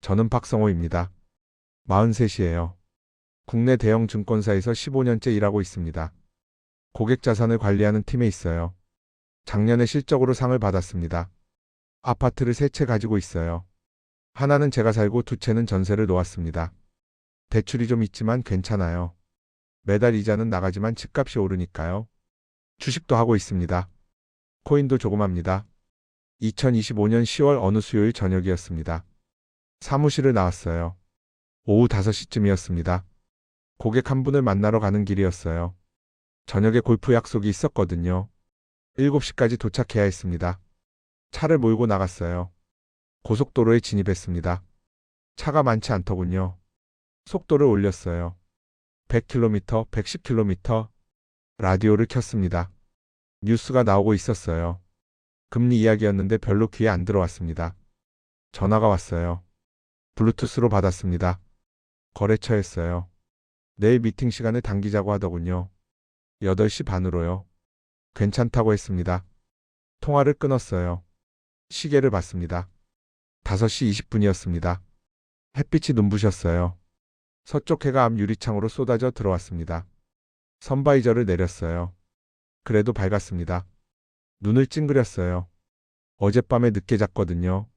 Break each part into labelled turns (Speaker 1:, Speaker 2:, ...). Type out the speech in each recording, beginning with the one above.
Speaker 1: 저는 박성호입니다. 43이에요. 국내 대형 증권사에서 15년째 일하고 있습니다. 고객 자산을 관리하는 팀에 있어요. 작년에 실적으로 상을 받았습니다. 아파트를 3채 가지고 있어요. 하나는 제가 살고 2채는 전세를 놓았습니다. 대출이 좀 있지만 괜찮아요. 매달 이자는 나가지만 집값이 오르니까요. 주식도 하고 있습니다. 코인도 조금 합니다. 2025년 10월 어느 수요일 저녁이었습니다. 사무실을 나왔어요. 오후 5시쯤이었습니다. 고객 한 분을 만나러 가는 길이었어요. 저녁에 골프 약속이 있었거든요. 7시까지 도착해야 했습니다. 차를 몰고 나갔어요. 고속도로에 진입했습니다. 차가 많지 않더군요. 속도를 올렸어요. 100km, 110km. 라디오를 켰습니다. 뉴스가 나오고 있었어요. 금리 이야기였는데 별로 귀에 안 들어왔습니다. 전화가 왔어요. 블루투스로 받았습니다. 거래처였어요. 내일 미팅 시간을 당기자고 하더군요. 8시 반으로요. 괜찮다고 했습니다. 통화를 끊었어요. 시계를 봤습니다. 5시 20분이었습니다. 햇빛이 눈부셨어요. 서쪽 해가 앞 유리창으로 쏟아져 들어왔습니다. 선바이저를 내렸어요. 그래도 밝았습니다. 눈을 찡그렸어요. 어젯밤에 늦게 잤거든요.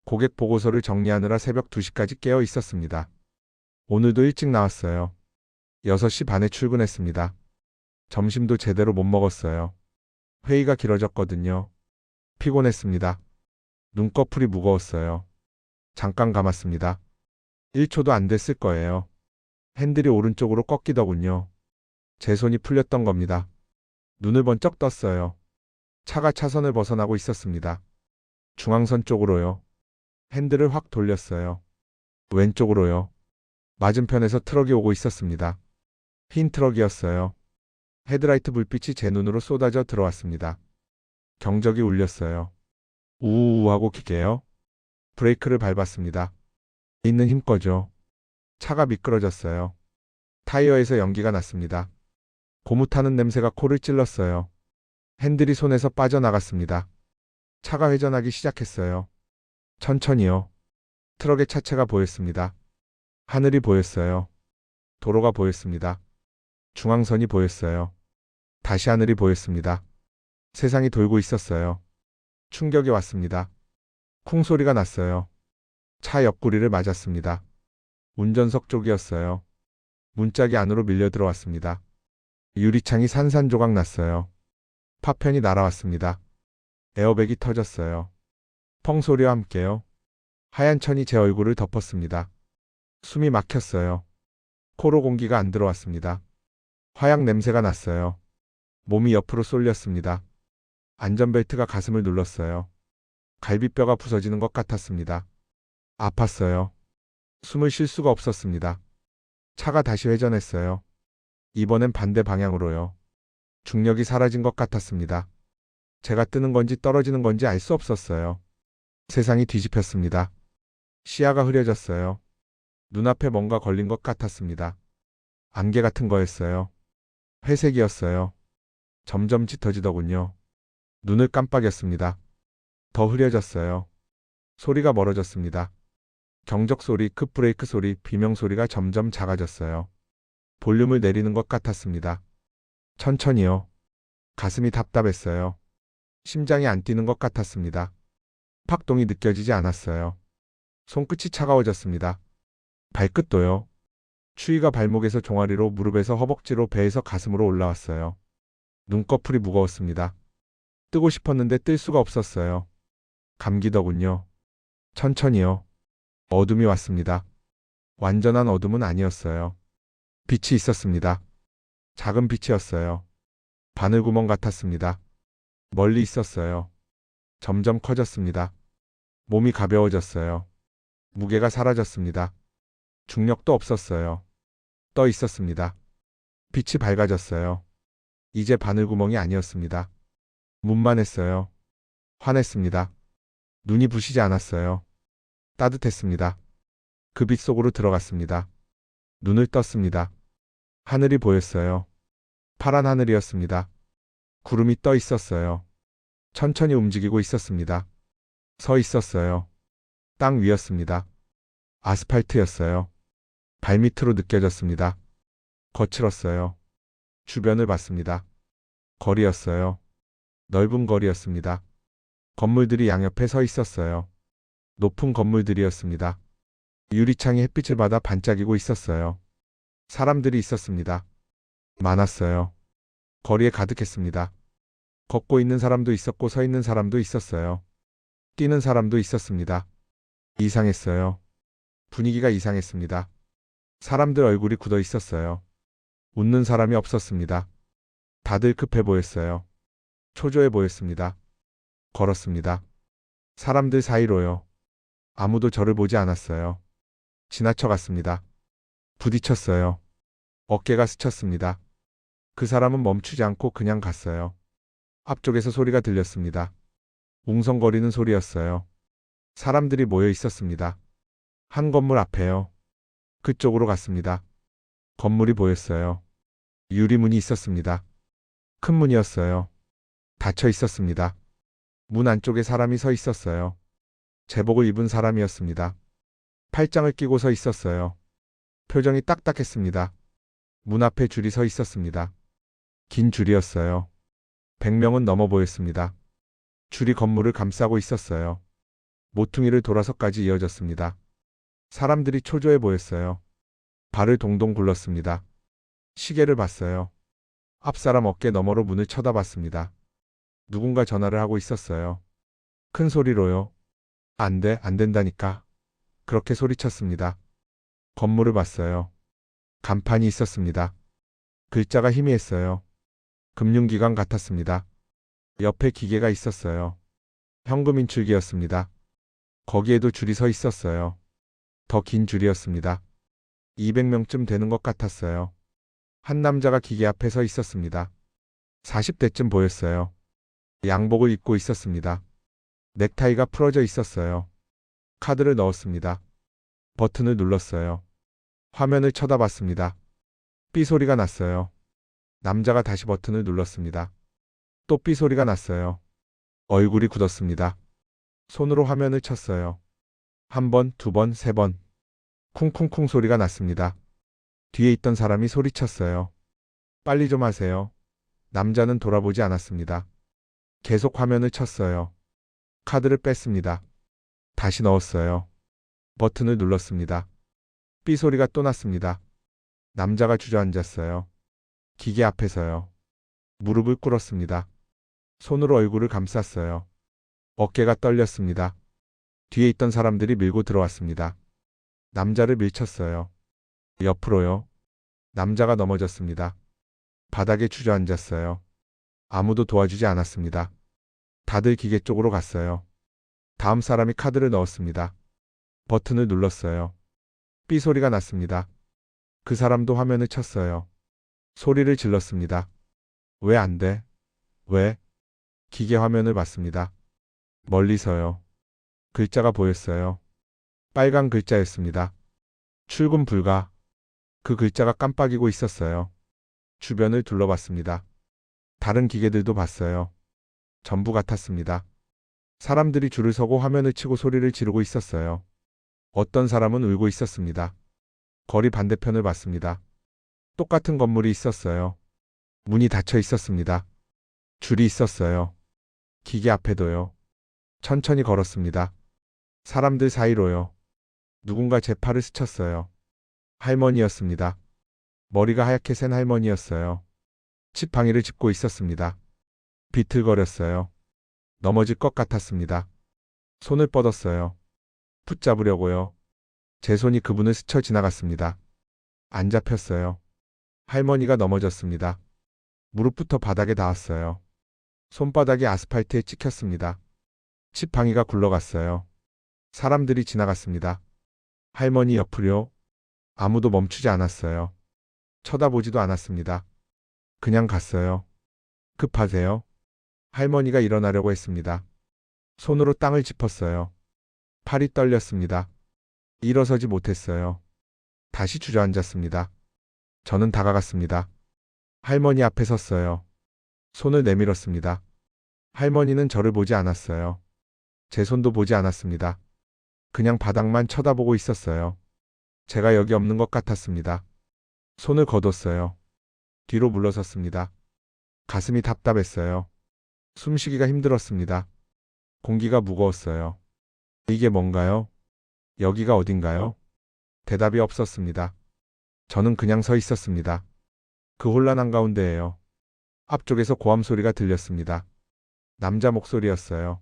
Speaker 1: 고객 보고서를 정리하느라 새벽 2시까지 깨어 있었습니다. 오늘도 일찍 나왔어요. 6시 반에 출근했습니다. 점심도 제대로 못 먹었어요. 회의가 길어졌거든요. 피곤했습니다. 눈꺼풀이 무거웠어요. 잠깐 감았습니다. 1초도 안 됐을 거예요. 핸들이 오른쪽으로 꺾이더군요. 제 손이 풀렸던 겁니다. 눈을 번쩍 떴어요. 차가 차선을 벗어나고 있었습니다. 중앙선 쪽으로요. 핸들을 확 돌렸어요. 왼쪽으로요. 맞은편에서 트럭이 오고 있었습니다. 흰 트럭이었어요. 헤드라이트 불빛이 제 눈으로 쏟아져 들어왔습니다. 경적이 울렸어요. 우우우 하고 기게요. 브레이크를 밟았습니다. 있는 힘 거죠. 차가 미끄러졌어요. 타이어에서 연기가 났습니다. 고무 타는 냄새가 코를 찔렀어요. 핸들이 손에서 빠져나갔습니다. 차가 회전하기 시작했어요. 천천히요. 트럭의 차체가 보였습니다. 하늘이 보였어요. 도로가 보였습니다. 중앙선이 보였어요. 다시 하늘이 보였습니다. 세상이 돌고 있었어요. 충격이 왔습니다. 쿵 소리가 났어요. 차 옆구리를 맞았습니다. 운전석 쪽이었어요. 문짝이 안으로 밀려 들어왔습니다. 유리창이 산산조각 났어요. 파편이 날아왔습니다. 에어백이 터졌어요. 펑 소리와 함께요. 하얀 천이 제 얼굴을 덮었습니다. 숨이 막혔어요. 코로 공기가 안 들어왔습니다. 화약 냄새가 났어요. 몸이 옆으로 쏠렸습니다. 안전벨트가 가슴을 눌렀어요. 갈비뼈가 부서지는 것 같았습니다. 아팠어요. 숨을 쉴 수가 없었습니다. 차가 다시 회전했어요. 이번엔 반대 방향으로요. 중력이 사라진 것 같았습니다. 제가 뜨는 건지 떨어지는 건지 알 수 없었어요. 세상이 뒤집혔습니다. 시야가 흐려졌어요. 눈앞에 뭔가 걸린 것 같았습니다. 안개 같은 거였어요. 회색이었어요. 점점 짙어지더군요. 눈을 깜빡였습니다. 더 흐려졌어요. 소리가 멀어졌습니다. 경적 소리, 급브레이크 소리, 비명 소리가 점점 작아졌어요. 볼륨을 내리는 것 같았습니다. 천천히요. 가슴이 답답했어요. 심장이 안 뛰는 것 같았습니다. 팍동이 느껴지지 않았어요. 손끝이 차가워졌습니다. 발끝도요. 추위가 발목에서 종아리로, 무릎에서 허벅지로, 배에서 가슴으로 올라왔어요. 눈꺼풀이 무거웠습니다. 뜨고 싶었는데 뜰 수가 없었어요. 감기더군요. 천천히요. 어둠이 왔습니다. 완전한 어둠은 아니었어요. 빛이 있었습니다. 작은 빛이었어요. 바늘구멍 같았습니다. 멀리 있었어요. 점점 커졌습니다. 몸이 가벼워졌어요. 무게가 사라졌습니다. 중력도 없었어요. 떠 있었습니다. 빛이 밝아졌어요. 이제 바늘구멍이 아니었습니다. 문만 했어요. 환했습니다. 눈이 부시지 않았어요. 따뜻했습니다. 그 빛 속으로 들어갔습니다. 눈을 떴습니다. 하늘이 보였어요. 파란 하늘이었습니다. 구름이 떠 있었어요. 천천히 움직이고 있었습니다. 서 있었어요. 땅 위였습니다. 아스팔트였어요. 발밑으로 느껴졌습니다. 거칠었어요. 주변을 봤습니다. 거리였어요. 넓은 거리였습니다. 건물들이 양옆에 서 있었어요. 높은 건물들이었습니다. 유리창이 햇빛을 받아 반짝이고 있었어요. 사람들이 있었습니다. 많았어요. 거리에 가득했습니다. 걷고 있는 사람도 있었고 서 있는 사람도 있었어요. 뛰는 사람도 있었습니다. 이상했어요. 분위기가 이상했습니다. 사람들 얼굴이 굳어 있었어요. 웃는 사람이 없었습니다. 다들 급해 보였어요. 초조해 보였습니다. 걸었습니다. 사람들 사이로요. 아무도 저를 보지 않았어요. 지나쳐 갔습니다. 부딪혔어요. 어깨가 스쳤습니다. 그 사람은 멈추지 않고 그냥 갔어요. 앞쪽에서 소리가 들렸습니다. 웅성거리는 소리였어요. 사람들이 모여 있었습니다. 한 건물 앞에요. 그쪽으로 갔습니다. 건물이 보였어요. 유리문이 있었습니다. 큰 문이었어요. 닫혀 있었습니다. 문 안쪽에 사람이 서 있었어요. 제복을 입은 사람이었습니다. 팔짱을 끼고 서 있었어요. 표정이 딱딱했습니다. 문 앞에 줄이 서 있었습니다. 긴 줄이었어요. 100명은 넘어 보였습니다. 줄이 건물을 감싸고 있었어요. 모퉁이를 돌아서까지 이어졌습니다. 사람들이 초조해 보였어요. 발을 동동 굴렀습니다. 시계를 봤어요. 앞사람 어깨 너머로 문을 쳐다봤습니다. 누군가 전화를 하고 있었어요. 큰 소리로요. 안 돼, 안 된다니까. 그렇게 소리쳤습니다. 건물을 봤어요. 간판이 있었습니다. 글자가 희미했어요. 금융기관 같았습니다. 옆에 기계가 있었어요. 현금 인출기였습니다. 거기에도 줄이 서 있었어요. 더 긴 줄이었습니다. 200명쯤 되는 것 같았어요. 한 남자가 기계 앞에 서 있었습니다. 40대쯤 보였어요. 양복을 입고 있었습니다. 넥타이가 풀어져 있었어요. 카드를 넣었습니다. 버튼을 눌렀어요. 화면을 쳐다봤습니다. 삐 소리가 났어요. 남자가 다시 버튼을 눌렀습니다. 또 삐 소리가 났어요. 얼굴이 굳었습니다. 손으로 화면을 쳤어요. 한 번, 두 번, 세 번. 쿵쿵쿵 소리가 났습니다. 뒤에 있던 사람이 소리쳤어요. 빨리 좀 하세요. 남자는 돌아보지 않았습니다. 계속 화면을 쳤어요. 카드를 뺐습니다. 다시 넣었어요. 버튼을 눌렀습니다. 삐 소리가 또 났습니다. 남자가 주저앉았어요. 기계 앞에서요. 무릎을 꿇었습니다. 손으로 얼굴을 감쌌어요. 어깨가 떨렸습니다. 뒤에 있던 사람들이 밀고 들어왔습니다. 남자를 밀쳤어요. 옆으로요. 남자가 넘어졌습니다. 바닥에 주저앉았어요. 아무도 도와주지 않았습니다. 다들 기계 쪽으로 갔어요. 다음 사람이 카드를 넣었습니다. 버튼을 눌렀어요. 삐 소리가 났습니다. 그 사람도 화면을 쳤어요. 소리를 질렀습니다. 왜 안 돼? 왜? 기계 화면을 봤습니다. 멀리서요. 글자가 보였어요. 빨간 글자였습니다. 출금 불가. 그 글자가 깜빡이고 있었어요. 주변을 둘러봤습니다. 다른 기계들도 봤어요. 전부 같았습니다. 사람들이 줄을 서고 화면을 치고 소리를 지르고 있었어요. 어떤 사람은 울고 있었습니다. 거리 반대편을 봤습니다. 똑같은 건물이 있었어요. 문이 닫혀 있었습니다. 줄이 있었어요. 기계 앞에도요. 천천히 걸었습니다. 사람들 사이로요. 누군가 제 팔을 스쳤어요. 할머니였습니다. 머리가 하얗게 센 할머니였어요. 지팡이를 짚고 있었습니다. 비틀거렸어요. 넘어질 것 같았습니다. 손을 뻗었어요. 붙잡으려고요. 제 손이 그분을 스쳐 지나갔습니다. 안 잡혔어요. 할머니가 넘어졌습니다. 무릎부터 바닥에 닿았어요. 손바닥이 아스팔트에 찍혔습니다. 지팡이가 굴러갔어요. 사람들이 지나갔습니다. 할머니 옆으로요. 아무도 멈추지 않았어요. 쳐다보지도 않았습니다. 그냥 갔어요. 급하세요? 할머니가 일어나려고 했습니다. 손으로 땅을 짚었어요. 팔이 떨렸습니다. 일어서지 못했어요. 다시 주저앉았습니다. 저는 다가갔습니다. 할머니 앞에 섰어요. 손을 내밀었습니다. 할머니는 저를 보지 않았어요. 제 손도 보지 않았습니다. 그냥 바닥만 쳐다보고 있었어요. 제가 여기 없는 것 같았습니다. 손을 거뒀어요. 뒤로 물러섰습니다. 가슴이 답답했어요. 숨쉬기가 힘들었습니다. 공기가 무거웠어요. 이게 뭔가요? 여기가 어딘가요? 대답이 없었습니다. 저는 그냥 서 있었습니다. 그 혼란 한가운데에요. 앞쪽에서 고함 소리가 들렸습니다. 남자 목소리였어요.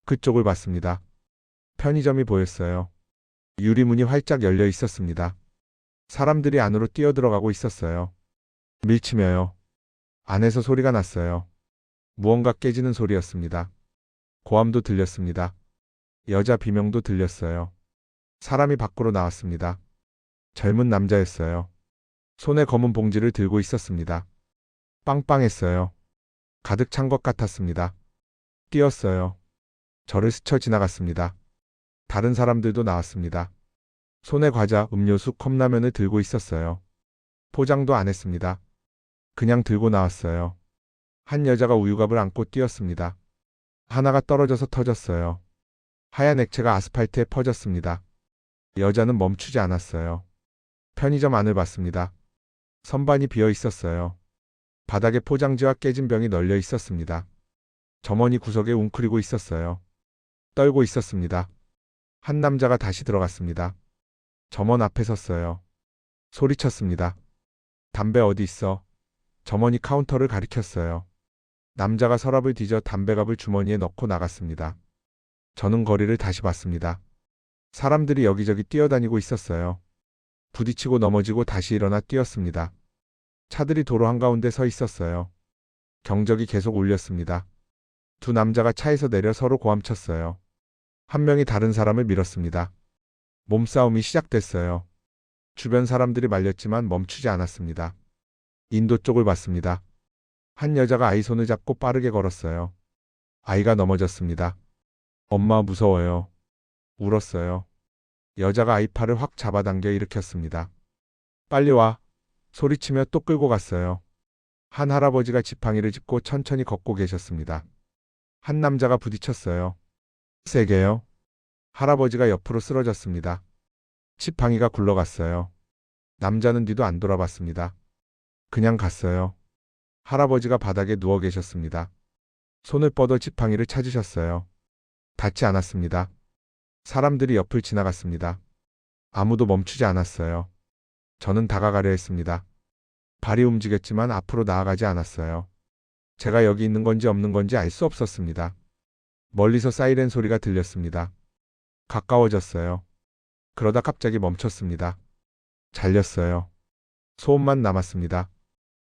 Speaker 1: 그쪽을 봤습니다. 편의점이 보였어요. 유리문이 활짝 열려 있었습니다. 사람들이 안으로 뛰어들어가고 있었어요. 밀치며요. 안에서 소리가 났어요. 무언가 깨지는 소리였습니다. 고함도 들렸습니다. 여자 비명도 들렸어요. 사람이 밖으로 나왔습니다. 젊은 남자였어요. 손에 검은 봉지를 들고 있었습니다. 빵빵했어요. 가득 찬 것 같았습니다. 뛰었어요. 저를 스쳐 지나갔습니다. 다른 사람들도 나왔습니다. 손에 과자, 음료수, 컵라면을 들고 있었어요. 포장도 안 했습니다. 그냥 들고 나왔어요. 한 여자가 우유갑을 안고 뛰었습니다. 하나가 떨어져서 터졌어요. 하얀 액체가 아스팔트에 퍼졌습니다. 여자는 멈추지 않았어요. 편의점 안을 봤습니다. 선반이 비어 있었어요. 바닥에 포장지와 깨진 병이 널려 있었습니다. 점원이 구석에 웅크리고 있었어요. 떨고 있었습니다. 한 남자가 다시 들어갔습니다. 점원 앞에 섰어요. 소리쳤습니다. 담배 어디 있어? 점원이 카운터를 가리켰어요. 남자가 서랍을 뒤져 담배갑을 주머니에 넣고 나갔습니다. 저는 거리를 다시 봤습니다. 사람들이 여기저기 뛰어다니고 있었어요. 부딪히고 넘어지고 다시 일어나 뛰었습니다. 차들이 도로 한가운데 서 있었어요. 경적이 계속 울렸습니다. 두 남자가 차에서 내려 서로 고함쳤어요. 한 명이 다른 사람을 밀었습니다. 몸싸움이 시작됐어요. 주변 사람들이 말렸지만 멈추지 않았습니다. 인도 쪽을 봤습니다. 한 여자가 아이 손을 잡고 빠르게 걸었어요. 아이가 넘어졌습니다. 엄마 무서워요. 울었어요. 여자가 아이 팔을 확 잡아당겨 일으켰습니다. 빨리 와. 소리치며 또 끌고 갔어요. 한 할아버지가 지팡이를 짚고 천천히 걷고 계셨습니다. 한 남자가 부딪혔어요. 세게요. 할아버지가 옆으로 쓰러졌습니다. 지팡이가 굴러갔어요. 남자는 뒤도 안 돌아봤습니다. 그냥 갔어요. 할아버지가 바닥에 누워 계셨습니다. 손을 뻗어 지팡이를 찾으셨어요. 닿지 않았습니다. 사람들이 옆을 지나갔습니다. 아무도 멈추지 않았어요. 저는 다가가려 했습니다. 발이 움직였지만 앞으로 나아가지 않았어요. 제가 여기 있는 건지 없는 건지 알 수 없었습니다. 멀리서 사이렌 소리가 들렸습니다. 가까워졌어요. 그러다 갑자기 멈췄습니다. 잘렸어요. 소음만 남았습니다.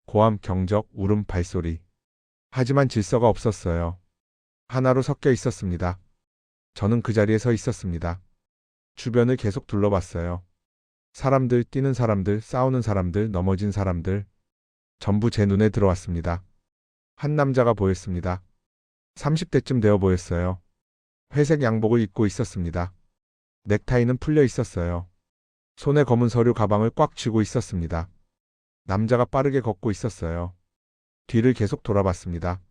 Speaker 1: 고함, 경적, 울음, 발소리. 하지만 질서가 없었어요. 하나로 섞여 있었습니다. 저는 그 자리에 서 있었습니다. 주변을 계속 둘러봤어요. 사람들, 뛰는 사람들, 싸우는 사람들, 넘어진 사람들. 전부 제 눈에 들어왔습니다. 한 남자가 보였습니다. 30대쯤 되어 보였어요. 회색 양복을 입고 있었습니다. 넥타이는 풀려 있었어요. 손에 검은 서류 가방을 꽉 쥐고 있었습니다. 남자가 빠르게 걷고 있었어요. 뒤를 계속 돌아봤습니다.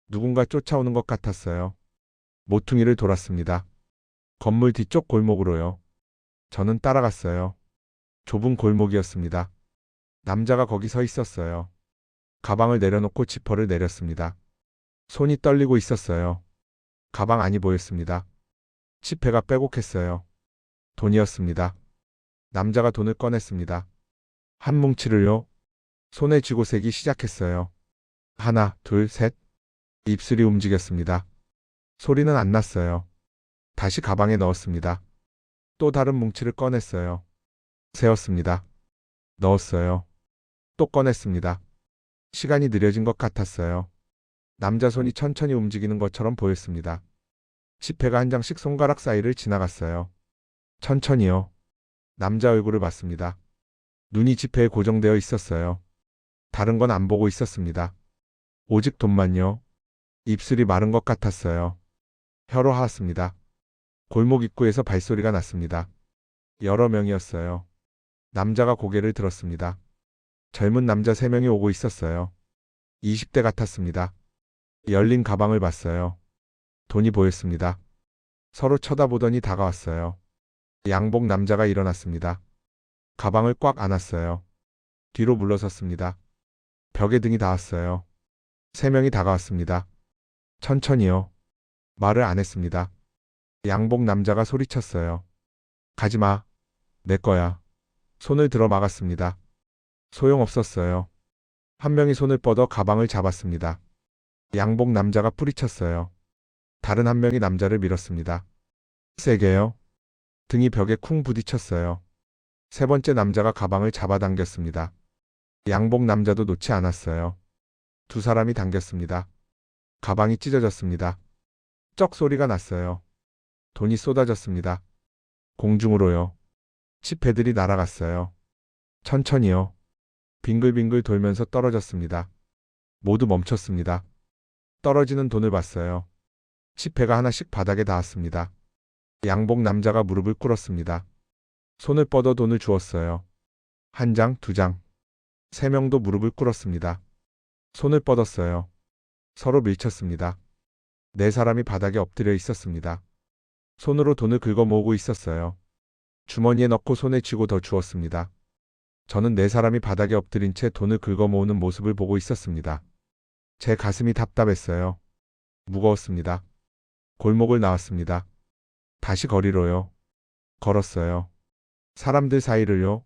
Speaker 1: 누군가 쫓아오는 것 같았어요. 모퉁이를 돌았습니다. 건물 뒤쪽 골목으로요. 저는 따라갔어요. 좁은 골목이었습니다. 남자가 거기 서 있었어요. 가방을 내려놓고 지퍼를 내렸습니다. 손이 떨리고 있었어요. 가방 안이 보였습니다. 지폐가 빼곡했어요. 돈이었습니다. 남자가 돈을 꺼냈습니다. 한 뭉치를요. 손에 쥐고 세기 시작했어요. 하나, 둘, 셋. 입술이 움직였습니다. 소리는 안 났어요. 다시 가방에 넣었습니다. 또 다른 뭉치를 꺼냈어요. 세었습니다. 넣었어요. 또 꺼냈습니다. 시간이 느려진 것 같았어요. 남자 손이 천천히 움직이는 것처럼 보였습니다. 지폐가 한 장씩 손가락 사이를 지나갔어요. 천천히요. 남자 얼굴을 봤습니다. 눈이 지폐에 고정되어 있었어요. 다른 건 안 보고 있었습니다. 오직 돈만요. 입술이 마른 것 같았어요. 혀로 하았습니다. 골목 입구에서 발소리가 났습니다. 여러 명이었어요. 남자가 고개를 들었습니다. 젊은 남자 3명이 오고 있었어요. 20대 같았습니다. 열린 가방을 봤어요. 돈이 보였습니다. 서로 쳐다보더니 다가왔어요. 양복 남자가 일어났습니다. 가방을 꽉 안았어요. 뒤로 물러섰습니다. 벽에 등이 닿았어요. 세 명이 다가왔습니다. 천천히요. 말을 안 했습니다. 양복 남자가 소리쳤어요. 가지마. 내 거야. 손을 들어 막았습니다. 소용없었어요. 한 명이 손을 뻗어 가방을 잡았습니다. 양복 남자가 뿌리쳤어요. 다른 한 명이 남자를 밀었습니다. 세게요. 등이 벽에 쿵 부딪혔어요. 세 번째 남자가 가방을 잡아당겼습니다. 양복 남자도 놓지 않았어요. 두 사람이 당겼습니다. 가방이 찢어졌습니다. 쩍 소리가 났어요. 돈이 쏟아졌습니다. 공중으로요. 칩패들이 날아갔어요. 천천히요. 빙글빙글 돌면서 떨어졌습니다. 모두 멈췄습니다. 떨어지는 돈을 봤어요. 칩패가 하나씩 바닥에 닿았습니다. 양복 남자가 무릎을 꿇었습니다. 손을 뻗어 돈을 주었어요. 한 장, 두 장. 세 명도 무릎을 꿇었습니다. 손을 뻗었어요. 서로 밀쳤습니다. 네 사람이 바닥에 엎드려 있었습니다. 손으로 돈을 긁어 모으고 있었어요. 주머니에 넣고 손에 쥐고 더 주었습니다. 저는 네 사람이 바닥에 엎드린 채 돈을 긁어 모으는 모습을 보고 있었습니다. 제 가슴이 답답했어요. 무거웠습니다. 골목을 나왔습니다. 다시 거리로요. 걸었어요. 사람들 사이를요.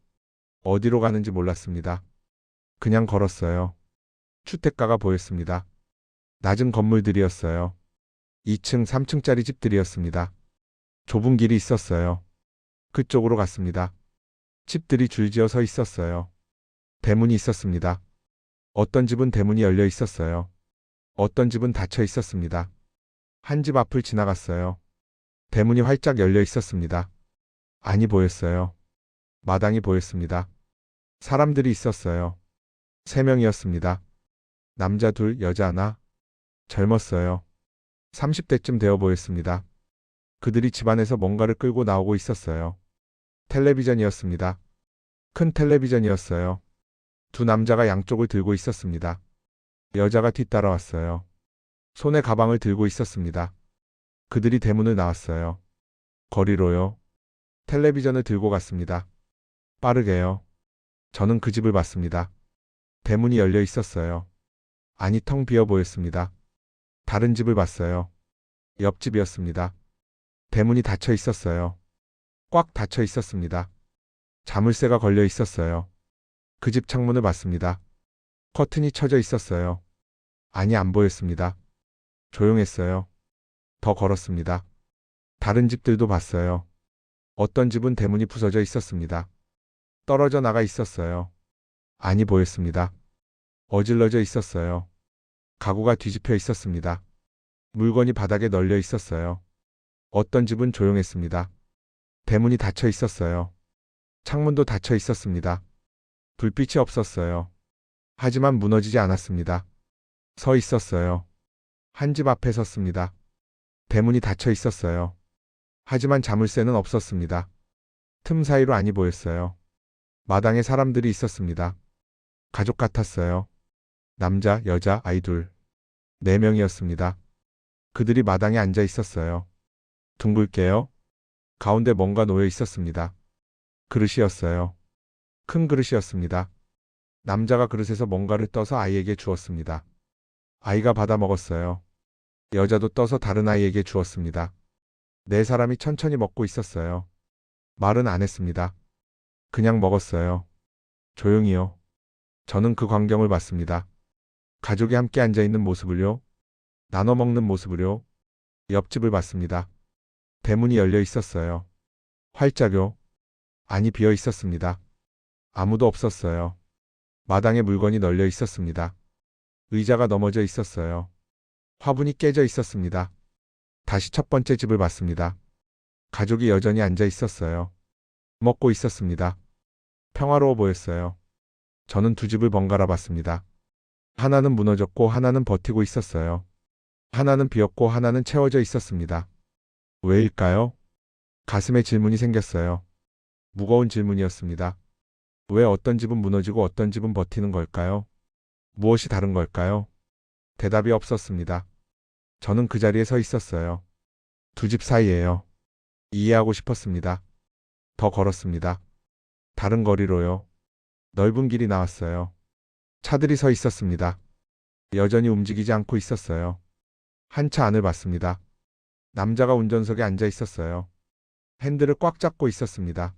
Speaker 1: 어디로 가는지 몰랐습니다. 그냥 걸었어요. 주택가가 보였습니다. 낮은 건물들이었어요. 2층, 3층짜리 집들이었습니다. 좁은 길이 있었어요. 그쪽으로 갔습니다. 집들이 줄지어 서 있었어요. 대문이 있었습니다. 어떤 집은 대문이 열려 있었어요. 어떤 집은 닫혀 있었습니다. 한 집 앞을 지나갔어요. 대문이 활짝 열려 있었습니다. 안이 보였어요. 마당이 보였습니다. 사람들이 있었어요. 세 명이었습니다. 남자 둘, 여자 하나. 젊었어요. 30대쯤 되어 보였습니다. 그들이 집안에서 뭔가를 끌고 나오고 있었어요. 텔레비전이었습니다. 큰 텔레비전이었어요. 두 남자가 양쪽을 들고 있었습니다. 여자가 뒤따라왔어요. 손에 가방을 들고 있었습니다. 그들이 대문을 나왔어요. 거리로요. 텔레비전을 들고 갔습니다. 빠르게요. 저는 그 집을 봤습니다. 대문이 열려 있었어요. 안이 텅 비어 보였습니다. 다른 집을 봤어요. 옆집이었습니다. 대문이 닫혀 있었어요. 꽉 닫혀 있었습니다. 자물쇠가 걸려 있었어요. 그 집 창문을 봤습니다. 커튼이 쳐져 있었어요. 안이 안 보였습니다. 조용했어요. 더 걸었습니다. 다른 집들도 봤어요. 어떤 집은 대문이 부서져 있었습니다. 떨어져 나가 있었어요. 안이 보였습니다. 어질러져 있었어요. 가구가 뒤집혀 있었습니다. 물건이 바닥에 널려 있었어요. 어떤 집은 조용했습니다. 대문이 닫혀 있었어요. 창문도 닫혀 있었습니다. 불빛이 없었어요. 하지만 무너지지 않았습니다. 서 있었어요. 한 집 앞에 섰습니다. 대문이 닫혀 있었어요. 하지만 자물쇠는 없었습니다. 틈 사이로 안이 보였어요. 마당에 사람들이 있었습니다. 가족 같았어요. 남자, 여자, 아이 둘. 네 명이었습니다. 그들이 마당에 앉아 있었어요. 둥글게요. 가운데 뭔가 놓여 있었습니다. 그릇이었어요. 큰 그릇이었습니다. 남자가 그릇에서 뭔가를 떠서 아이에게 주었습니다. 아이가 받아 먹었어요. 여자도 떠서 다른 아이에게 주었습니다. 네 사람이 천천히 먹고 있었어요. 말은 안 했습니다. 그냥 먹었어요. 조용히요. 저는 그 광경을 봤습니다. 가족이 함께 앉아 있는 모습을요. 나눠 먹는 모습을요. 옆집을 봤습니다. 대문이 열려 있었어요. 활짝요. 안이 비어 있었습니다. 아무도 없었어요. 마당에 물건이 널려 있었습니다. 의자가 넘어져 있었어요. 화분이 깨져 있었습니다. 다시 첫 번째 집을 봤습니다. 가족이 여전히 앉아 있었어요. 먹고 있었습니다. 평화로워 보였어요. 저는 두 집을 번갈아 봤습니다. 하나는 무너졌고 하나는 버티고 있었어요. 하나는 비었고 하나는 채워져 있었습니다. 왜일까요? 가슴에 질문이 생겼어요. 무거운 질문이었습니다. 왜 어떤 집은 무너지고 어떤 집은 버티는 걸까요? 무엇이 다른 걸까요? 대답이 없었습니다. 저는 그 자리에 서 있었어요. 두 집 사이예요. 이해하고 싶었습니다. 더 걸었습니다. 다른 거리로요. 넓은 길이 나왔어요. 차들이 서 있었습니다. 여전히 움직이지 않고 있었어요. 한 차 안을 봤습니다. 남자가 운전석에 앉아 있었어요. 핸들을 꽉 잡고 있었습니다.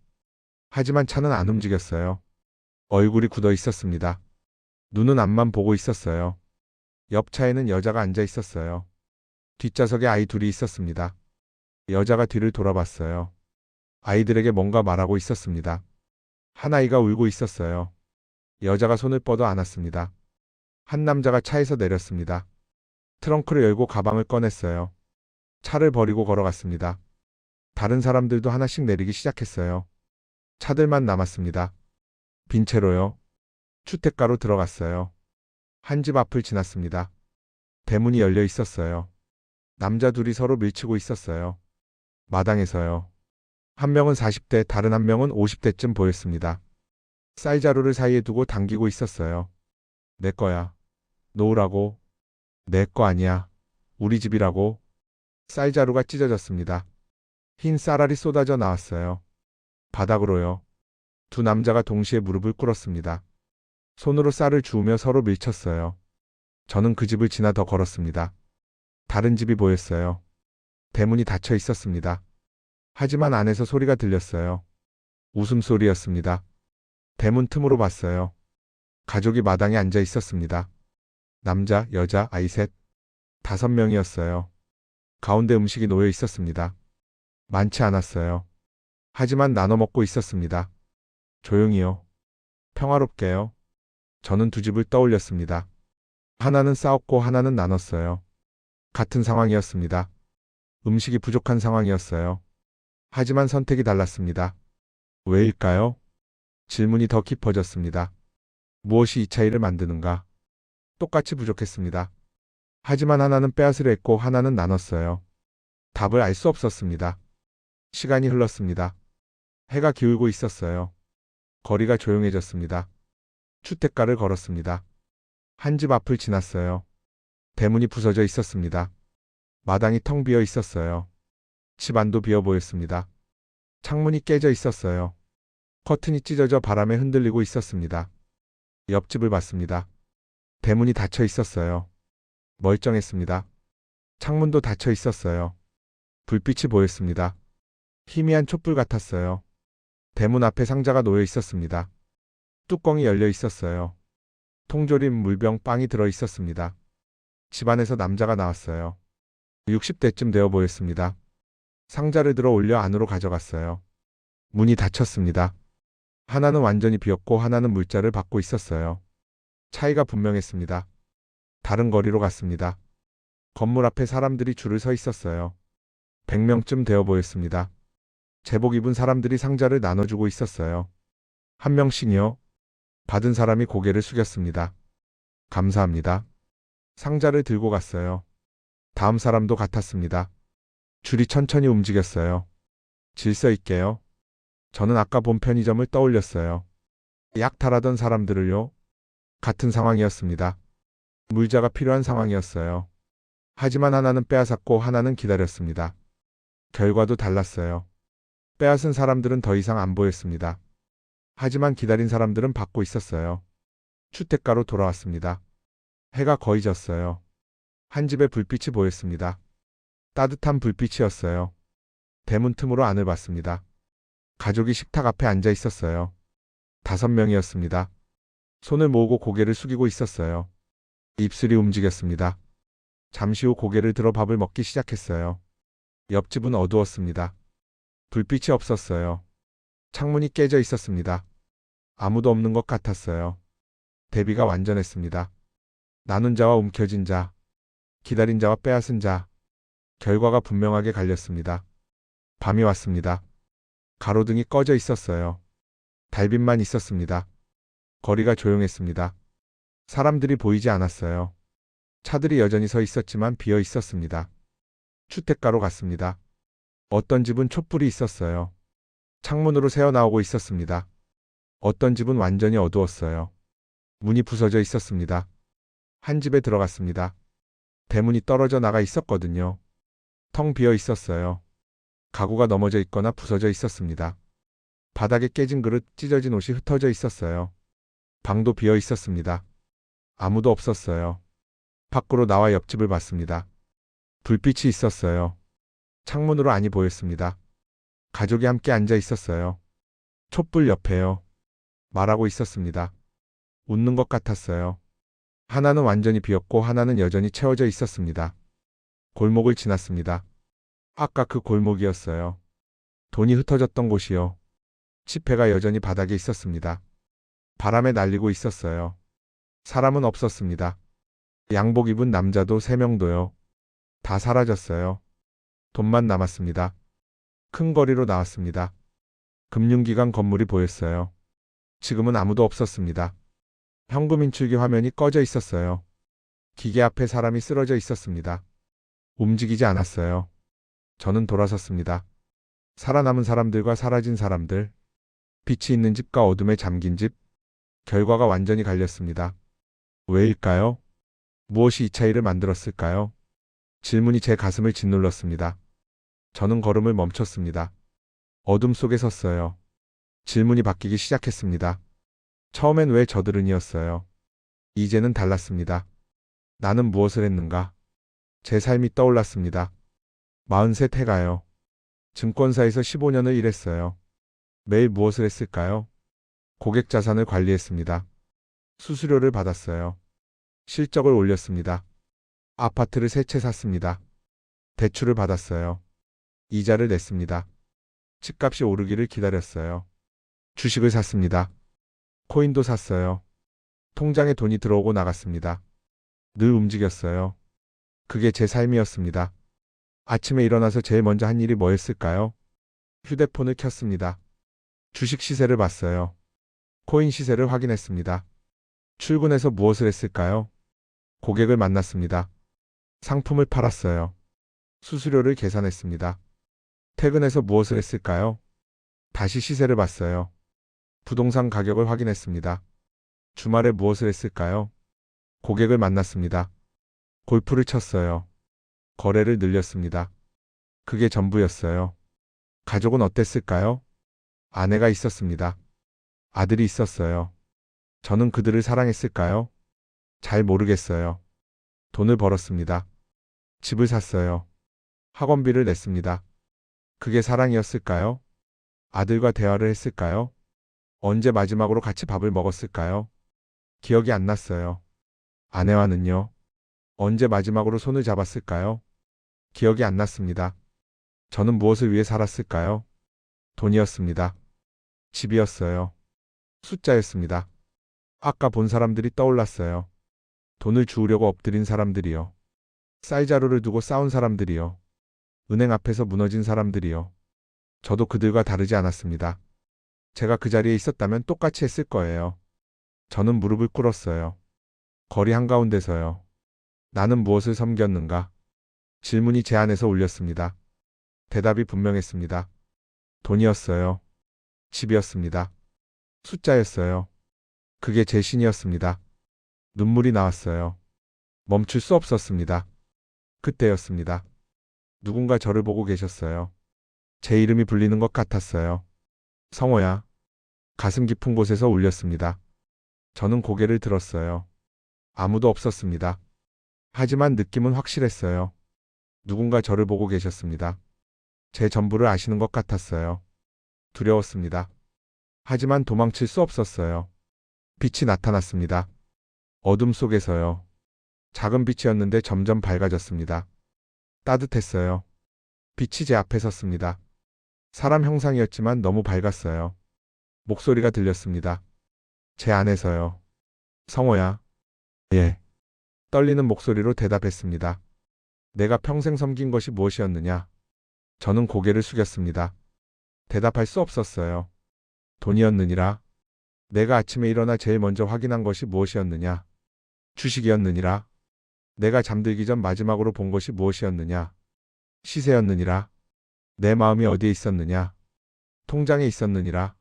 Speaker 1: 하지만 차는 안 움직였어요. 얼굴이 굳어 있었습니다. 눈은 앞만 보고 있었어요. 옆 차에는 여자가 앉아 있었어요. 뒷좌석에 아이 둘이 있었습니다. 여자가 뒤를 돌아봤어요. 아이들에게 뭔가 말하고 있었습니다. 한 아이가 울고 있었어요. 여자가 손을 뻗어 안았습니다. 한 남자가 차에서 내렸습니다. 트렁크를 열고 가방을 꺼냈어요. 차를 버리고 걸어갔습니다. 다른 사람들도 하나씩 내리기 시작했어요. 차들만 남았습니다. 빈 채로요. 주택가로 들어갔어요. 한 집 앞을 지났습니다. 대문이 열려 있었어요. 남자 둘이 서로 밀치고 있었어요. 마당에서요. 한 명은 40대, 다른 한 명은 50대쯤 보였습니다. 쌀자루를 사이에 두고 당기고 있었어요. 내 거야. 놓으라고. 내 거 아니야. 우리 집이라고. 쌀자루가 찢어졌습니다. 흰 쌀알이 쏟아져 나왔어요. 바닥으로요. 두 남자가 동시에 무릎을 꿇었습니다. 손으로 쌀을 주우며 서로 밀쳤어요. 저는 그 집을 지나 더 걸었습니다. 다른 집이 보였어요. 대문이 닫혀 있었습니다. 하지만 안에서 소리가 들렸어요. 웃음소리였습니다. 대문 틈으로 봤어요. 가족이 마당에 앉아 있었습니다. 남자, 여자, 아이 셋. 5명이었어요. 가운데 음식이 놓여 있었습니다. 많지 않았어요. 하지만 나눠 먹고 있었습니다. 조용히요. 평화롭게요. 저는 두 집을 떠올렸습니다. 하나는 싸웠고 하나는 나눴어요. 같은 상황이었습니다. 음식이 부족한 상황이었어요. 하지만 선택이 달랐습니다. 왜일까요? 질문이 더 깊어졌습니다. 무엇이 이 차이를 만드는가? 똑같이 부족했습니다. 하지만 하나는 빼앗으려 했고 하나는 나눴어요. 답을 알 수 없었습니다. 시간이 흘렀습니다. 해가 기울고 있었어요. 거리가 조용해졌습니다. 주택가를 걸었습니다. 한 집 앞을 지났어요. 대문이 부서져 있었습니다. 마당이 텅 비어 있었어요. 집 안도 비어 보였습니다. 창문이 깨져 있었어요. 커튼이 찢어져 바람에 흔들리고 있었습니다. 옆집을 봤습니다. 대문이 닫혀 있었어요. 멀쩡했습니다. 창문도 닫혀 있었어요. 불빛이 보였습니다. 희미한 촛불 같았어요. 대문 앞에 상자가 놓여 있었습니다. 뚜껑이 열려 있었어요. 통조림, 물병, 빵이 들어 있었습니다. 집안에서 남자가 나왔어요. 60대쯤 되어 보였습니다. 상자를 들어 올려 안으로 가져갔어요. 문이 닫혔습니다. 하나는 완전히 비었고 하나는 물자를 받고 있었어요. 차이가 분명했습니다. 다른 거리로 갔습니다. 건물 앞에 사람들이 줄을 서 있었어요. 100명쯤 되어 보였습니다. 제복 입은 사람들이 상자를 나눠주고 있었어요. 한 명씩이요. 받은 사람이 고개를 숙였습니다. 감사합니다. 상자를 들고 갔어요. 다음 사람도 같았습니다. 줄이 천천히 움직였어요. 질서 있게요. 저는 아까 본 편의점을 떠올렸어요. 약탈하던 사람들을요. 같은 상황이었습니다. 물자가 필요한 상황이었어요. 하지만 하나는 빼앗았고 하나는 기다렸습니다. 결과도 달랐어요. 빼앗은 사람들은 더 이상 안 보였습니다. 하지만 기다린 사람들은 받고 있었어요. 주택가로 돌아왔습니다. 해가 거의 졌어요. 한 집에 불빛이 보였습니다. 따뜻한 불빛이었어요. 대문 틈으로 안을 봤습니다. 가족이 식탁 앞에 앉아 있었어요. 5명이었습니다. 손을 모으고 고개를 숙이고 있었어요. 입술이 움직였습니다. 잠시 후 고개를 들어 밥을 먹기 시작했어요. 옆집은 어두웠습니다. 불빛이 없었어요. 창문이 깨져 있었습니다. 아무도 없는 것 같았어요. 대비가 완전했습니다. 나눈 자와 움켜쥔 자, 기다린 자와 빼앗은 자, 결과가 분명하게 갈렸습니다. 밤이 왔습니다. 가로등이 꺼져 있었어요. 달빛만 있었습니다. 거리가 조용했습니다. 사람들이 보이지 않았어요. 차들이 여전히 서 있었지만 비어 있었습니다. 주택가로 갔습니다. 어떤 집은 촛불이 있었어요. 창문으로 새어나오고 있었습니다. 어떤 집은 완전히 어두웠어요. 문이 부서져 있었습니다. 한 집에 들어갔습니다. 대문이 떨어져 나가 있었거든요. 텅 비어 있었어요. 가구가 넘어져 있거나 부서져 있었습니다. 바닥에 깨진 그릇, 찢어진 옷이 흩어져 있었어요. 방도 비어 있었습니다. 아무도 없었어요. 밖으로 나와 옆집을 봤습니다. 불빛이 있었어요. 창문으로 안이 보였습니다. 가족이 함께 앉아 있었어요. 촛불 옆에요. 말하고 있었습니다. 웃는 것 같았어요. 하나는 완전히 비었고 하나는 여전히 채워져 있었습니다. 골목을 지났습니다. 아까 그 골목이었어요. 돈이 흩어졌던 곳이요. 지폐가 여전히 바닥에 있었습니다. 바람에 날리고 있었어요. 사람은 없었습니다. 양복 입은 남자도 3명도요. 다 사라졌어요. 돈만 남았습니다. 큰 거리로 나왔습니다. 금융기관 건물이 보였어요. 지금은 아무도 없었습니다. 현금 인출기 화면이 꺼져 있었어요. 기계 앞에 사람이 쓰러져 있었습니다. 움직이지 않았어요. 저는 돌아섰습니다. 살아남은 사람들과 사라진 사람들, 빛이 있는 집과 어둠에 잠긴 집, 결과가 완전히 갈렸습니다. 왜일까요? 무엇이 이 차이를 만들었을까요? 질문이 제 가슴을 짓눌렀습니다. 저는 걸음을 멈췄습니다. 어둠 속에 섰어요. 질문이 바뀌기 시작했습니다. 처음엔 왜 저들은이었어요. 이제는 달랐습니다. 나는 무엇을 했는가? 제 삶이 떠올랐습니다. 43 해가요. 증권사에서 15년을 일했어요. 매일 무엇을 했을까요? 고객 자산을 관리했습니다. 수수료를 받았어요. 실적을 올렸습니다. 아파트를 3채 샀습니다. 대출을 받았어요. 이자를 냈습니다. 집값이 오르기를 기다렸어요. 주식을 샀습니다. 코인도 샀어요. 통장에 돈이 들어오고 나갔습니다. 늘 움직였어요. 그게 제 삶이었습니다. 아침에 일어나서 제일 먼저 한 일이 뭐였을까요? 휴대폰을 켰습니다. 주식 시세를 봤어요. 코인 시세를 확인했습니다. 출근해서 무엇을 했을까요? 고객을 만났습니다. 상품을 팔았어요. 수수료를 계산했습니다. 퇴근해서 무엇을 했을까요? 다시 시세를 봤어요. 부동산 가격을 확인했습니다. 주말에 무엇을 했을까요? 고객을 만났습니다. 골프를 쳤어요. 거래를 늘렸습니다. 그게 전부였어요. 가족은 어땠을까요? 아내가 있었습니다. 아들이 있었어요. 저는 그들을 사랑했을까요? 잘 모르겠어요. 돈을 벌었습니다. 집을 샀어요. 학원비를 냈습니다. 그게 사랑이었을까요? 아들과 대화를 했을까요? 언제 마지막으로 같이 밥을 먹었을까요? 기억이 안 났어요. 아내와는요? 언제 마지막으로 손을 잡았을까요? 기억이 안 났습니다. 저는 무엇을 위해 살았을까요? 돈이었습니다. 집이었어요. 숫자였습니다. 아까 본 사람들이 떠올랐어요. 돈을 주우려고 엎드린 사람들이요. 쌀자루를 두고 싸운 사람들이요. 은행 앞에서 무너진 사람들이요. 저도 그들과 다르지 않았습니다. 제가 그 자리에 있었다면 똑같이 했을 거예요. 저는 무릎을 꿇었어요. 거리 한가운데서요. 나는 무엇을 섬겼는가? 질문이 제 안에서 울렸습니다. 대답이 분명했습니다. 돈이었어요. 집이었습니다. 숫자였어요. 그게 제 신이었습니다. 눈물이 나왔어요. 멈출 수 없었습니다. 그때였습니다. 누군가 저를 보고 계셨어요. 제 이름이 불리는 것 같았어요. 성호야. 가슴 깊은 곳에서 울렸습니다. 저는 고개를 들었어요. 아무도 없었습니다. 하지만 느낌은 확실했어요. 누군가 저를 보고 계셨습니다. 제 전부를 아시는 것 같았어요. 두려웠습니다. 하지만 도망칠 수 없었어요. 빛이 나타났습니다. 어둠 속에서요. 작은 빛이었는데 점점 밝아졌습니다. 따뜻했어요. 빛이 제 앞에 섰습니다. 사람 형상이었지만 너무 밝았어요. 목소리가 들렸습니다. 제 안에서요. 성호야. 예. 떨리는 목소리로 대답했습니다. 내가 평생 섬긴 것이 무엇이었느냐? 저는 고개를 숙였습니다. 대답할 수 없었어요. 돈이었느니라. 내가 아침에 일어나 제일 먼저 확인한 것이 무엇이었느냐? 주식이었느니라. 내가 잠들기 전 마지막으로 본 것이 무엇이었느냐? 시세였느니라. 내 마음이 어디에 있었느냐? 통장에 있었느니라.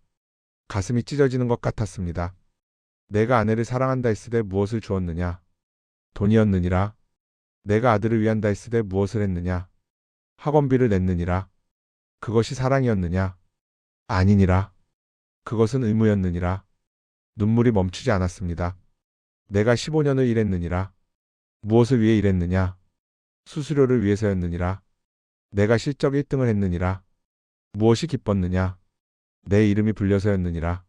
Speaker 1: 가슴이 찢어지는 것 같았습니다. 내가 아내를 사랑한다 했을 때 무엇을 주었느냐? 돈이었느니라. 내가 아들을 위한다 했을 때 무엇을 했느냐? 학원비를 냈느니라. 그것이 사랑이었느냐? 아니니라. 그것은 의무였느니라. 눈물이 멈추지 않았습니다. 내가 15년을 일했느니라. 무엇을 위해 일했느냐? 수수료를 위해서였느니라. 내가 실적 1등을 했느니라. 무엇이 기뻤느냐? 내 이름이 불려서였느니라.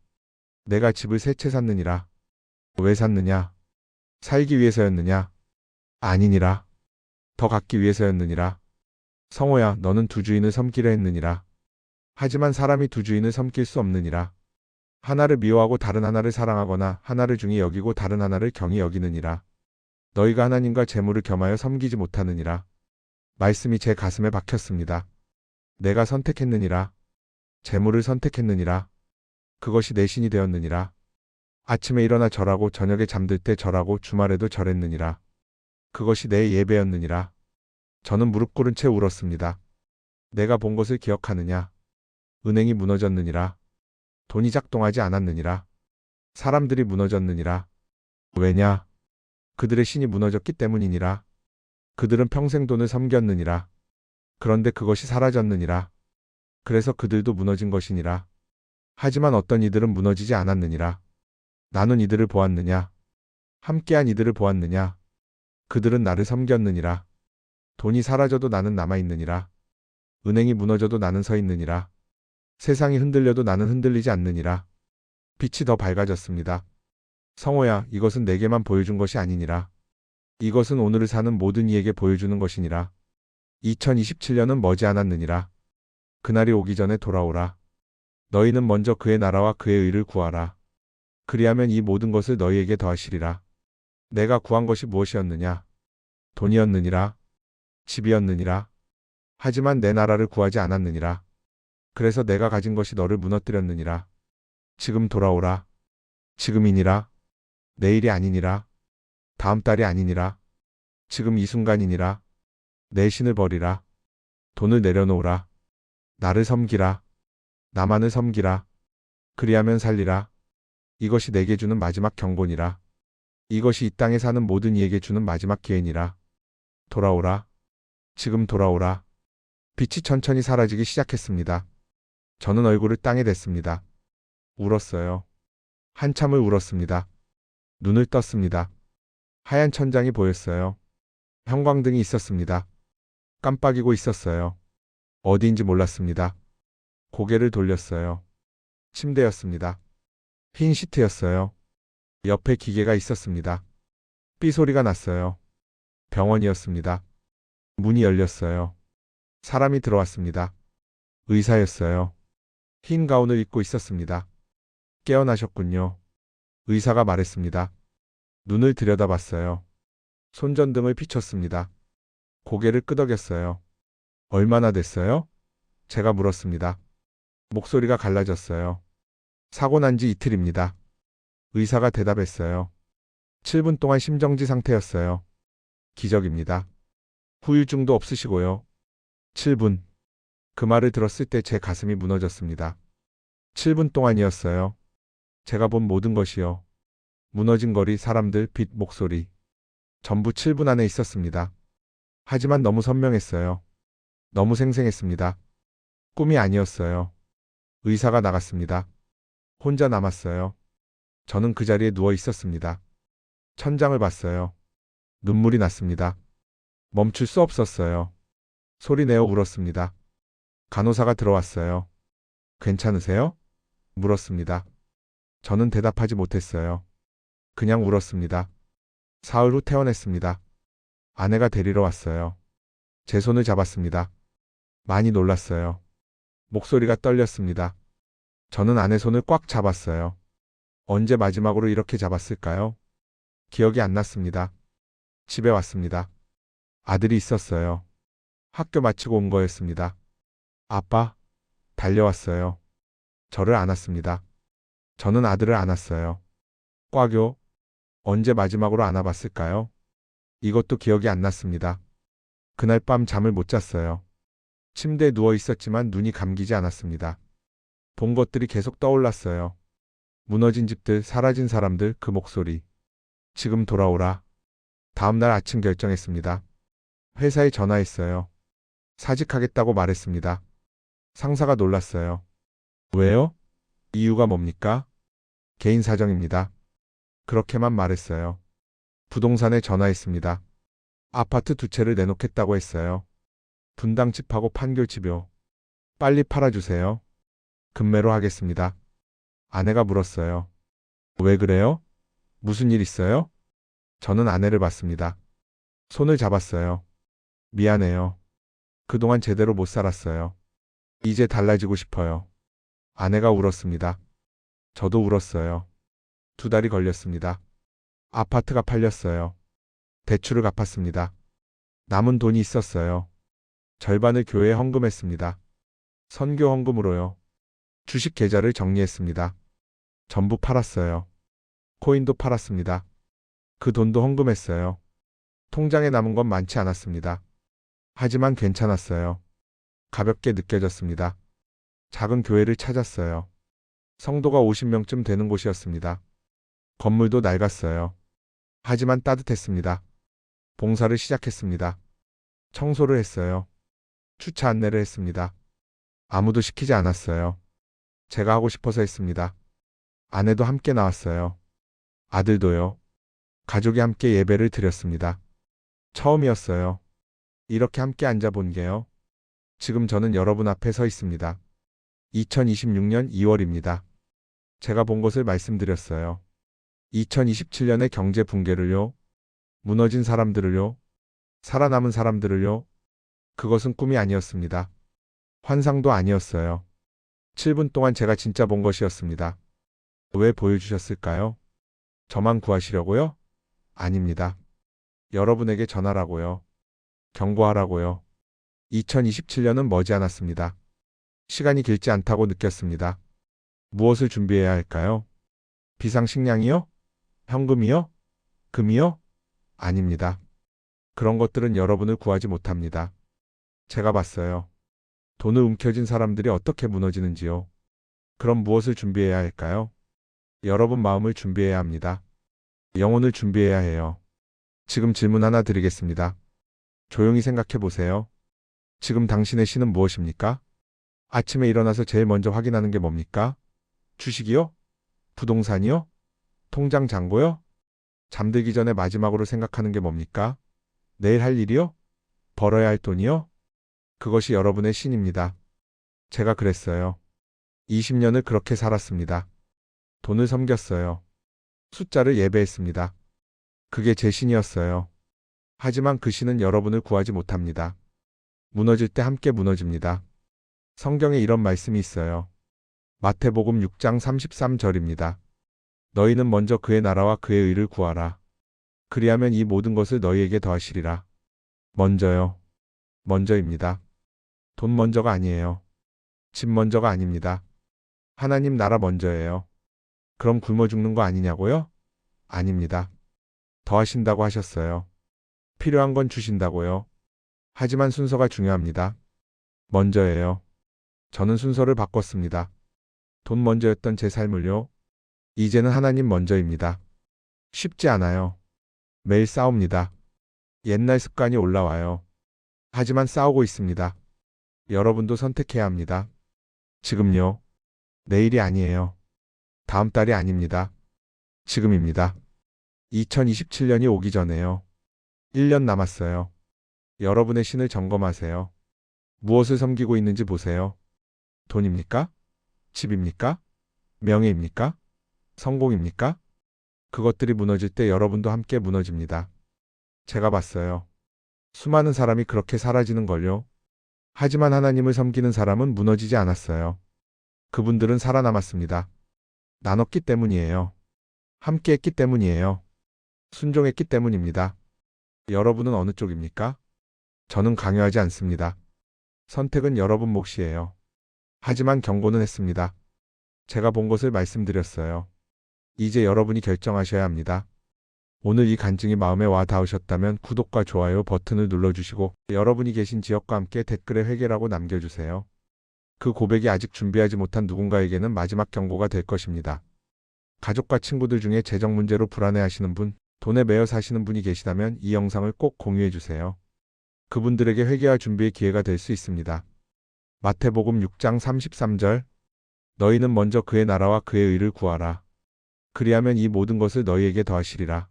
Speaker 1: 내가 집을 세 채 샀느니라. 왜 샀느냐? 살기 위해서였느냐? 아니니라. 더 갖기 위해서였느니라. 성호야, 너는 두 주인을 섬기려 했느니라. 하지만 사람이 두 주인을 섬길 수 없느니라. 하나를 미워하고 다른 하나를 사랑하거나 하나를 중히 여기고 다른 하나를 경히 여기느니라. 너희가 하나님과 재물을 겸하여 섬기지 못하느니라. 말씀이 제 가슴에 박혔습니다. 내가 선택했느니라. 재물을 선택했느니라. 그것이 내 신이 되었느니라. 아침에 일어나 절하고 저녁에 잠들 때 절하고 주말에도 절했느니라. 그것이 내 예배였느니라. 저는 무릎 꿇은 채 울었습니다. 내가 본 것을 기억하느냐? 은행이 무너졌느니라. 돈이 작동하지 않았느니라. 사람들이 무너졌느니라. 왜냐? 그들의 신이 무너졌기 때문이니라. 그들은 평생 돈을 섬겼느니라. 그런데 그것이 사라졌느니라. 그래서 그들도 무너진 것이니라. 하지만 어떤 이들은 무너지지 않았느니라. 나는 이들을 보았느냐? 함께한 이들을 보았느냐? 그들은 나를 섬겼느니라. 돈이 사라져도 나는 남아있느니라. 은행이 무너져도 나는 서 있느니라. 세상이 흔들려도 나는 흔들리지 않느니라. 빛이 더 밝아졌습니다. 성호야, 이것은 내게만 보여준 것이 아니니라. 이것은 오늘을 사는 모든 이에게 보여주는 것이니라. 2027년은 머지않았느니라. 그날이 오기 전에 돌아오라. 너희는 먼저 그의 나라와 그의 의를 구하라. 그리하면 이 모든 것을 너희에게 더하시리라. 내가 구한 것이 무엇이었느냐? 돈이었느니라. 집이었느니라. 하지만 내 나라를 구하지 않았느니라. 그래서 내가 가진 것이 너를 무너뜨렸느니라. 지금 돌아오라. 지금이니라. 내일이 아니니라. 다음 달이 아니니라. 지금 이 순간이니라. 내 신을 버리라. 돈을 내려놓으라. 나를 섬기라. 나만을 섬기라. 그리하면 살리라. 이것이 내게 주는 마지막 경고니라. 이것이 이 땅에 사는 모든 이에게 주는 마지막 기회니라. 돌아오라. 지금 돌아오라. 빛이 천천히 사라지기 시작했습니다. 저는 얼굴을 땅에 댔습니다. 울었어요. 한참을 울었습니다. 눈을 떴습니다. 하얀 천장이 보였어요. 형광등이 있었습니다. 깜빡이고 있었어요. 어디인지 몰랐습니다. 고개를 돌렸어요. 침대였습니다. 흰 시트였어요. 옆에 기계가 있었습니다. 삐 소리가 났어요. 병원이었습니다. 문이 열렸어요. 사람이 들어왔습니다. 의사였어요. 흰 가운을 입고 있었습니다. 깨어나셨군요. 의사가 말했습니다. 눈을 들여다봤어요. 손전등을 비췄습니다. 고개를 끄덕였어요. 얼마나 됐어요? 제가 물었습니다. 목소리가 갈라졌어요. 사고 난 지 이틀입니다. 의사가 대답했어요. 7분 동안 심정지 상태였어요. 기적입니다. 후유증도 없으시고요. 7분. 그 말을 들었을 때 제 가슴이 무너졌습니다. 7분 동안이었어요. 제가 본 모든 것이요. 무너진 거리, 사람들, 빛, 목소리. 전부 7분 안에 있었습니다. 하지만 너무 선명했어요. 너무 생생했습니다. 꿈이 아니었어요. 의사가 나갔습니다. 혼자 남았어요. 저는 그 자리에 누워 있었습니다. 천장을 봤어요. 눈물이 났습니다. 멈출 수 없었어요. 소리내어 울었습니다. 간호사가 들어왔어요. 괜찮으세요? 물었습니다. 저는 대답하지 못했어요. 그냥 울었습니다. 사흘 후 퇴원했습니다. 아내가 데리러 왔어요. 제 손을 잡았습니다. 많이 놀랐어요. 목소리가 떨렸습니다. 저는 아내 손을 꽉 잡았어요. 언제 마지막으로 이렇게 잡았을까요? 기억이 안 났습니다. 집에 왔습니다. 아들이 있었어요. 학교 마치고 온 거였습니다. 아빠, 달려왔어요. 저를 안았습니다. 저는 아들을 안았어요. 꽉요. 언제 마지막으로 안아봤을까요? 이것도 기억이 안 났습니다. 그날 밤 잠을 못 잤어요. 침대에 누워 있었지만 눈이 감기지 않았습니다. 본 것들이 계속 떠올랐어요. 무너진 집들, 사라진 사람들, 그 목소리. 지금 돌아오라. 다음 날 아침 결정했습니다. 회사에 전화했어요. 사직하겠다고 말했습니다. 상사가 놀랐어요. 왜요? 이유가 뭡니까? 개인 사정입니다. 그렇게만 말했어요. 부동산에 전화했습니다. 아파트 2채를 내놓겠다고 했어요. 분당집하고 판교집이요. 빨리 팔아주세요. 금매로 하겠습니다. 아내가 물었어요. 왜 그래요? 무슨 일 있어요? 저는 아내를 봤습니다. 손을 잡았어요. 미안해요. 그동안 제대로 못 살았어요. 이제 달라지고 싶어요. 아내가 울었습니다. 저도 울었어요. 2달이 걸렸습니다. 아파트가 팔렸어요. 대출을 갚았습니다. 남은 돈이 있었어요. 절반을 교회에 헌금했습니다. 선교 헌금으로요. 주식 계좌를 정리했습니다. 전부 팔았어요. 코인도 팔았습니다. 그 돈도 헌금했어요. 통장에 남은 건 많지 않았습니다. 하지만 괜찮았어요. 가볍게 느껴졌습니다. 작은 교회를 찾았어요. 성도가 50명쯤 되는 곳이었습니다. 건물도 낡았어요. 하지만 따뜻했습니다. 봉사를 시작했습니다. 청소를 했어요. 주차 안내를 했습니다. 아무도 시키지 않았어요. 제가 하고 싶어서 했습니다. 아내도 함께 나왔어요. 아들도요. 가족이 함께 예배를 드렸습니다. 처음이었어요. 이렇게 함께 앉아본 게요. 지금 저는 여러분 앞에 서 있습니다. 2026년 2월입니다. 제가 본 것을 말씀드렸어요. 2027년의 경제 붕괴를요. 무너진 사람들을요. 살아남은 사람들을요. 그것은 꿈이 아니었습니다. 환상도 아니었어요. 7분 동안 제가 진짜 본 것이었습니다. 왜 보여주셨을까요? 저만 구하시려고요? 아닙니다. 여러분에게 전하라고요. 경고하라고요. 2027년은 머지않았습니다. 시간이 길지 않다고 느꼈습니다. 무엇을 준비해야 할까요? 비상식량이요? 현금이요? 금이요? 아닙니다. 그런 것들은 여러분을 구하지 못합니다. 제가 봤어요. 돈을 움켜쥔 사람들이 어떻게 무너지는지요. 그럼 무엇을 준비해야 할까요? 여러분 마음을 준비해야 합니다. 영혼을 준비해야 해요. 지금 질문 하나 드리겠습니다. 조용히 생각해 보세요. 지금 당신의 신은 무엇입니까? 아침에 일어나서 제일 먼저 확인하는 게 뭡니까? 주식이요? 부동산이요? 통장 잔고요? 잠들기 전에 마지막으로 생각하는 게 뭡니까? 내일 할 일이요? 벌어야 할 돈이요? 그것이 여러분의 신입니다. 제가 그랬어요. 20년을 그렇게 살았습니다. 돈을 섬겼어요. 숫자를 예배했습니다. 그게 제 신이었어요. 하지만 그 신은 여러분을 구하지 못합니다. 무너질 때 함께 무너집니다. 성경에 이런 말씀이 있어요. 마태복음 6장 33절입니다. 너희는 먼저 그의 나라와 그의 의를 구하라. 그리하면 이 모든 것을 너희에게 더하시리라. 먼저요. 먼저입니다. 돈 먼저가 아니에요. 집 먼저가 아닙니다. 하나님 나라 먼저예요. 그럼 굶어 죽는 거 아니냐고요? 아닙니다. 더하신다고 하셨어요. 필요한 건 주신다고요. 하지만 순서가 중요합니다. 먼저예요. 저는 순서를 바꿨습니다. 돈 먼저였던 제 삶을요. 이제는 하나님 먼저입니다. 쉽지 않아요. 매일 싸웁니다. 옛날 습관이 올라와요. 하지만 싸우고 있습니다. 여러분도 선택해야 합니다. 지금요. 내일이 아니에요. 다음 달이 아닙니다. 지금입니다. 2027년이 오기 전에요. 1년 남았어요. 여러분의 신을 점검하세요. 무엇을 섬기고 있는지 보세요. 돈입니까? 집입니까? 명예입니까? 성공입니까? 그것들이 무너질 때 여러분도 함께 무너집니다. 제가 봤어요. 수많은 사람이 그렇게 사라지는 걸요. 하지만 하나님을 섬기는 사람은 무너지지 않았어요. 그분들은 살아남았습니다. 나눴기 때문이에요. 함께 했기 때문이에요. 순종했기 때문입니다. 여러분은 어느 쪽입니까? 저는 강요하지 않습니다. 선택은 여러분 몫이에요. 하지만 경고는 했습니다. 제가 본 것을 말씀드렸어요. 이제 여러분이 결정하셔야 합니다. 오늘 이 간증이 마음에 와 닿으셨다면 구독과 좋아요 버튼을 눌러주시고 여러분이 계신 지역과 함께 댓글에 회개라고 남겨주세요. 그 고백이 아직 준비하지 못한 누군가에게는 마지막 경고가 될 것입니다. 가족과 친구들 중에 재정 문제로 불안해하시는 분, 돈에 매여 사시는 분이 계시다면 이 영상을 꼭 공유해 주세요. 그분들에게 회개할 준비의 기회가 될 수 있습니다. 마태복음 6장 33절 너희는 먼저 그의 나라와 그의 의를 구하라. 그리하면 이 모든 것을 너희에게 더하시리라.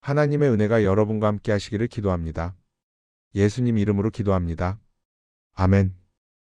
Speaker 1: 하나님의 은혜가 여러분과 함께 하시기를 기도합니다. 예수님 이름으로 기도합니다. 아멘.